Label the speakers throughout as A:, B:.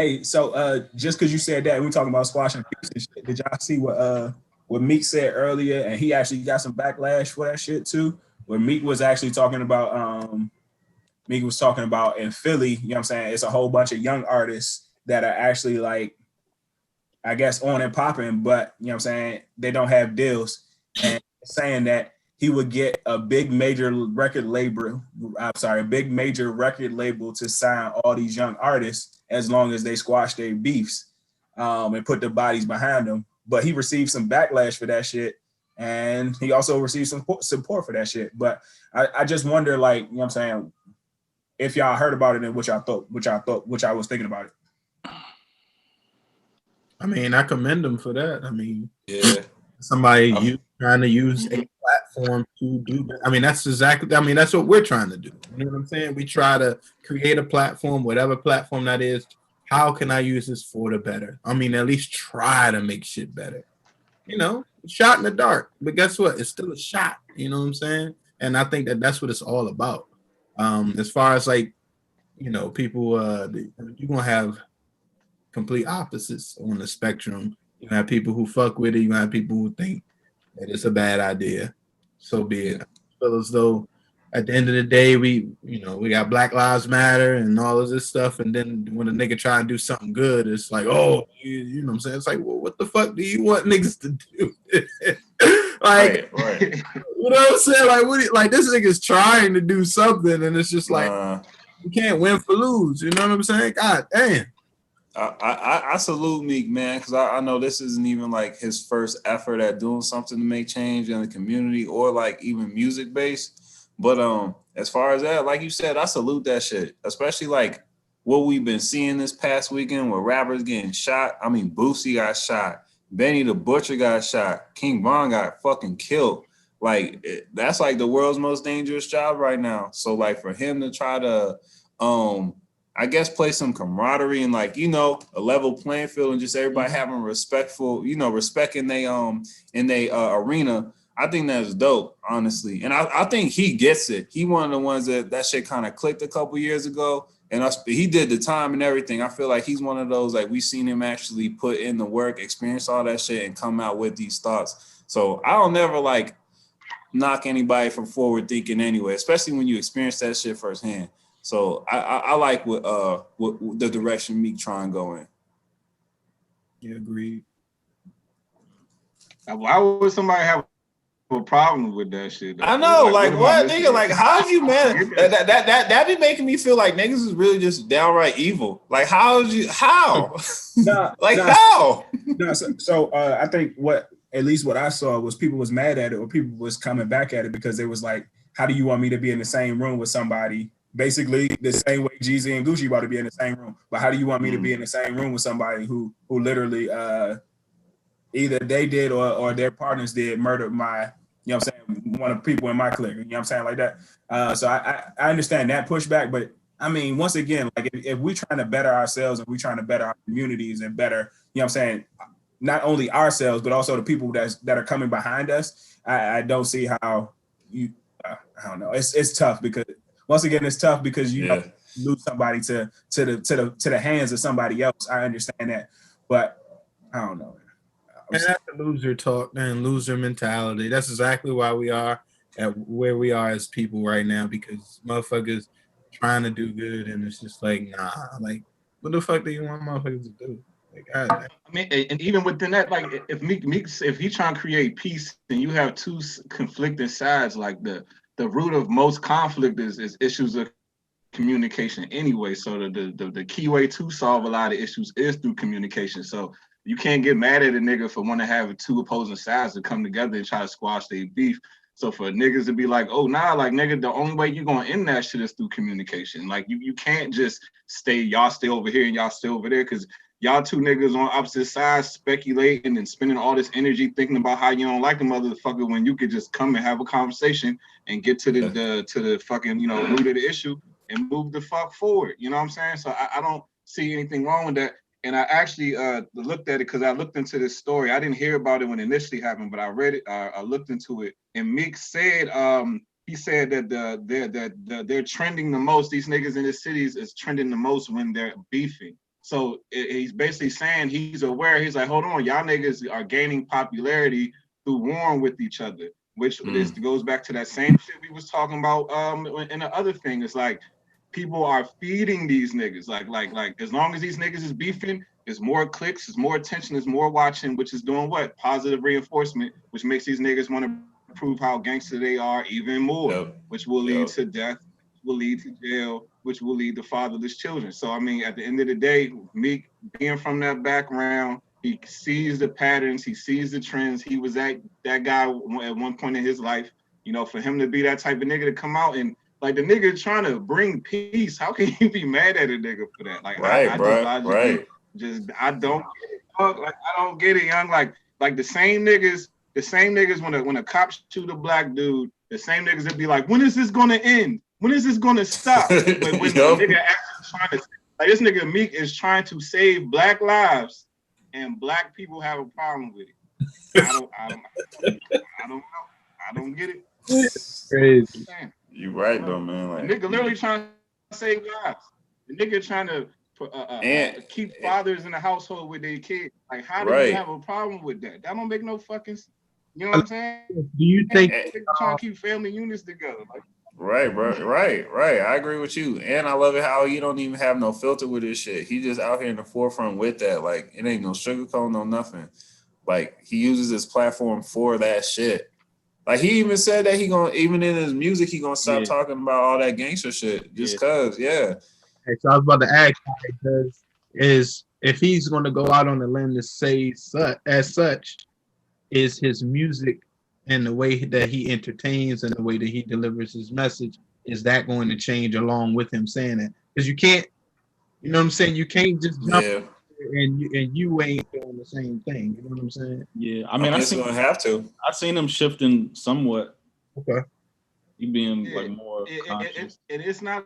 A: Hey, so just because you said that, we're talking about squashing beefs and shit. Did y'all see what Meek said earlier? And he actually got some backlash for that shit too. Where Meek was actually talking about Meek was talking about in Philly, you know what I'm saying? It's a whole bunch of young artists that are actually like, I guess, on and popping, but you know what I'm saying, they don't have deals. And saying that he would get a big major record label, a big major record label to sign all these young artists as long as they squash their beefs and put their bodies behind them. But he received some backlash for that shit. And he also received some support for that shit. But I just wonder, like, you know what I'm saying, if y'all heard about it and what y'all was thinking about it.
B: I mean, I commend him for that. I mean,
C: yeah,
B: somebody trying to use a platform to do that. I mean, that's exactly. I mean, that's what we're trying to do. You know what I'm saying? We try to create a platform, whatever platform that is. How can I use this for the better? I mean, at least try to make shit better. You know, shot in the dark, but guess what? It's still a shot. You know what I'm saying? And I think that that's what it's all about. As far as like, you know, people, you're gonna have complete opposites on the spectrum. You have people who fuck with it. You have people who think that it's a bad idea. So be it. I feel as though at the end of the day, we got Black Lives Matter and all of this stuff. And then when a nigga try and do something good, it's like, oh, you know what I'm saying? It's like, well, what the fuck do you want niggas to do? Like, right. You know what I'm saying? Like, like this nigga's trying to do something, and it's just like, you can't win for lose. You know what I'm saying? God damn.
C: I salute Meek, man, because I know this isn't even like his first effort at doing something to make change in the community or like even music based. But as far as that, like you said, I salute that shit, especially like what we've been seeing this past weekend with rappers getting shot. I mean, Boosie got shot, Benny the Butcher got shot, King Von got fucking killed. Like that's like the world's most dangerous job right now. So like for him to try to I guess play some camaraderie and like, you know, a level playing field and just everybody having respectful, you know, respect in they arena. I think that's dope, honestly. And I think he gets it. He one of the ones that shit kind of clicked a couple years ago. And he did the time and everything. I feel like he's one of those, like, we've seen him actually put in the work, experience all that shit, and come out with these thoughts. So I don't never, like, knock anybody from forward thinking anyway, especially when you experience that shit firsthand. So I like what the direction Meek trying to go in.
B: Yeah, agreed.
D: Why would somebody have a problem with that shit? Though?
C: I know, like what nigga? Like, how'd you man? That be making me feel like niggas is really just downright evil. Like, how? How?
A: No, so I think at least what I saw was people was mad at it, or people was coming back at it because it was like, how do you want me to be in the same room with somebody? Basically, the same way Jeezy and Gucci about to be in the same room. But how do you want me to be in the same room with somebody who literally either they did or their partners did murder my, you know what I'm saying, one of the people in my clique, you know what I'm saying, like that. So I understand that pushback, but I mean, once again, like if we're trying to better ourselves and we're trying to better our communities and better, you know what I'm saying, not only ourselves, but also the people that are coming behind us, I don't see how you, I don't know. It's tough because once again, it's tough because you don't lose somebody to the hands of somebody else. I understand that, but I don't know.
B: And that's the loser talk, man. Loser mentality. That's exactly why we are at where we are as people right now, because motherfuckers trying to do good, and it's just like, nah. Like, what the fuck do you want motherfuckers to do? Like, I
D: mean, and even within that, like, if Meek, if he's trying to create peace, and you have two conflicting sides, like the root of most conflict is issues of communication anyway. So the key way to solve a lot of issues is through communication. So you can't get mad at a nigga for wanting to have two opposing sides to come together and try to squash their beef. So for niggas to be like, oh, nah, like, nigga, the only way you're going to end that shit is through communication. Like, you can't just y'all stay over here and y'all stay over there, because y'all two niggas on opposite sides speculating and spending all this energy thinking about how you don't like the motherfucker when you could just come and have a conversation and get to the fucking, you know, root of the issue and move the fuck forward. You know what I'm saying? So I don't see anything wrong with that. And I actually looked at it because I looked into this story. I didn't hear about it when it initially happened, but I read it. I looked into it, and Meek said he said that they're trending the most. These niggas in the cities is trending the most when they're beefing. So he's basically saying he's aware. He's like, hold on, y'all niggas are gaining popularity through warring with each other, which this goes back to that same shit we was talking about. And the other thing is like, people are feeding these niggas. Like as long as these niggas is beefing, there's more clicks, there's more attention, there's more watching, which is doing what? Positive reinforcement, which makes these niggas want to prove how gangster they are even more, which will lead to death, will lead to jail, which will lead to fatherless children. So I mean, at the end of the day, Meek being from that background, he sees the patterns, he sees the trends. He was that guy at one point in his life. You know, for him to be that type of nigga to come out and like the nigga trying to bring peace, how can you be mad at a nigga for that? Like I just logically I don't get it, dog. Like I don't get it, young. Like the same niggas when a cop shoot a black dude, the same niggas that be like, when is this gonna end? When is this gonna stop? But when the nigga actually trying to like this nigga Meek is trying to save black lives, and black people have a problem with it. I don't get it.
B: It's crazy.
C: You right though, man. Like
D: the nigga literally trying to save lives. The nigga trying to keep fathers in the household with their kids. Like, how do you have a problem with that? That don't make no fucking. You know what I'm saying?
B: Do you think
D: trying to keep family units together? Like,
C: right, bro. Right. I agree with you, and I love it how he don't even have no filter with this shit. He just out here in the forefront with that. Like, it ain't no sugarcoat, no nothing. Like, he uses his platform for that shit. Like, he even said that he gonna, even in his music, he gonna stop talking about all that gangster shit just cause,
B: Hey, so I was about to ask, because if he's gonna go out on a limb to say as such, is his music and the way that he entertains and the way that he delivers his message, is that going to change along with him saying that? Because you can't, you know what I'm saying? You can't just jump and you ain't doing the same thing. You know what I'm saying?
E: Yeah, I mean, I
C: gonna have to.
E: I've seen him shifting somewhat.
B: Okay,
E: he being like more conscious.
D: It's not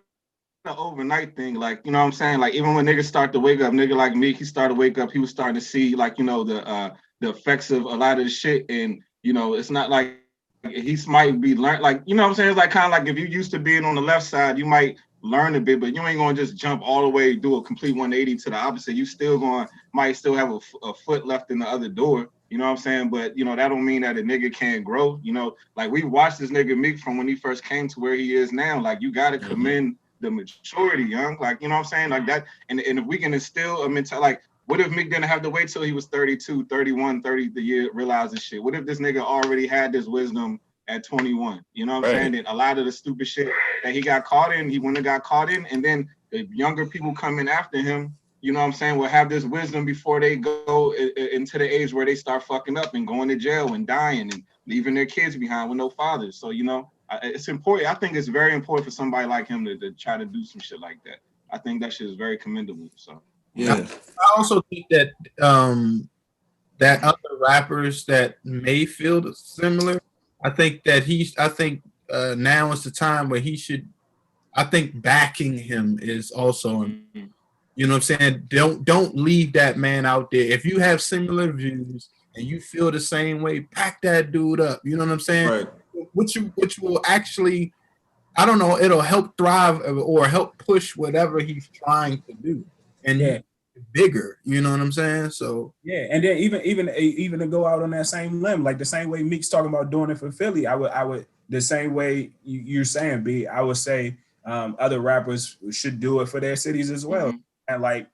D: an overnight thing. Like, you know what I'm saying? Like, even when niggas start to wake up, nigga like me, he started to wake up. He was starting to see, like, you know, the effects of a lot of the shit. And you know, it's not like he might be learned. Like, you know what I'm saying? It's like kind of like if you used to being on the left side, you might learn a bit, but you ain't gonna just jump all the way, do a complete 180 to the opposite. You still might still have a foot left in the other door. You know what I'm saying? But you know, that don't mean that a nigga can't grow. You know, like we watched this nigga Meek from when he first came to where he is now. Like, you gotta commend the maturity, young. Like, you know what I'm saying? Like that, and if we can instill a mental, like, what if Meek didn't have to wait till he was 32, 31, 30 the year realize this shit? What if this nigga already had this wisdom at 21? You know what I'm saying? And a lot of the stupid shit that he got caught in, he wouldn't have got caught in. And then the younger people coming after him, you know what I'm saying, will have this wisdom before they go into the age where they start fucking up and going to jail and dying and leaving their kids behind with no fathers. So, you know, it's important. I think it's very important for somebody like him to try to do some shit like that. I think that shit is very commendable. So.
B: Yeah, I also think that that other rappers that may feel similar, I think now is the time where he should. I think backing him is also, you know what I'm saying. Don't leave that man out there. If you have similar views and you feel the same way, back that dude up. You know what I'm saying?
C: Right.
B: Which will actually, I don't know, it'll help thrive or help push whatever he's trying to do. And bigger, you know what I'm saying? So
A: and then even to go out on that same limb, like the same way Meek's talking about doing it for Philly, I would the same way you're saying, B, I would say other rappers should do it for their cities as well. And like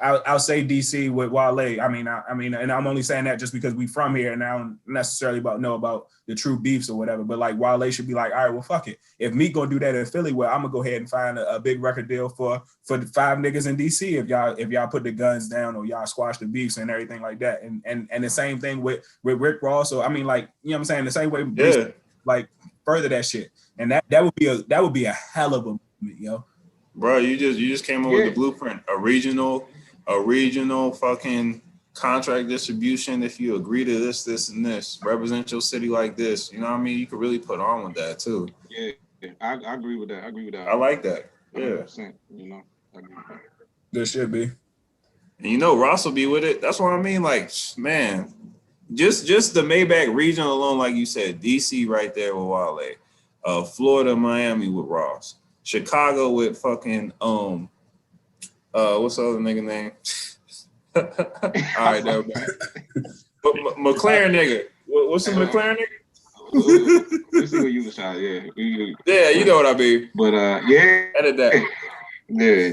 A: I'll say DC with Wale. I mean, and I'm only saying that just because we from here and I don't necessarily know about the true beefs or whatever. But like Wale should be like, all right, well, fuck it. If Meek gonna do that in Philly, well, I'm gonna go ahead and find a big record deal for the 5 niggas in DC if y'all put the guns down or y'all squash the beefs and everything like that. And the same thing with Rick Ross. So I mean, like, you know what I'm saying? The same way, like further that shit. And that would be a hell of a movement, yo.
C: Bro, you just came up with the blueprint. A regional fucking contract distribution. If you agree to this, and this, represent your city like this. You know what I mean? You could really put on with that too.
D: Yeah, I agree with that.
C: I like that. Yeah.
D: You know, I agree with that.
A: There should be.
C: And you know, Ross will be with it. That's what I mean. Like, man, just the Maybach region alone, like you said, DC right there with Wale, Florida, Miami with Ross, Chicago with fucking What's the other nigga name? All right, there. McLaren nigga. What's the McLaren nigga?
D: Let's see what you was trying. Yeah.
C: Yeah, you know what I mean.
D: But yeah.
C: Edit that.
D: Yeah.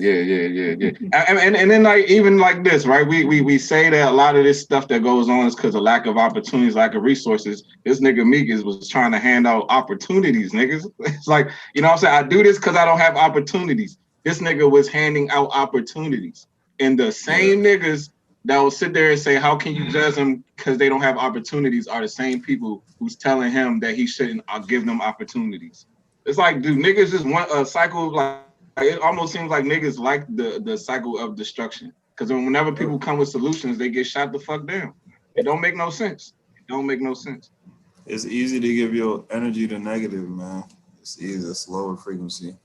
D: And then like even like this, right? We say that a lot of this stuff that goes on is because of lack of opportunities, lack of resources. This nigga Meek was trying to hand out opportunities, niggas. It's like, you know what I'm saying? I do this because I don't have opportunities. This nigga was handing out opportunities. And the same niggas that will sit there and say, how can you judge them because they don't have opportunities are the same people who's telling him that he shouldn't give them opportunities. It's like, dude, niggas just want a cycle of like, it almost seems like niggas like the cycle of destruction. Because whenever people come with solutions, they get shot the fuck down. It don't make no sense.
C: It's easy to give your energy to negative, man. It's easy. It's lower frequency.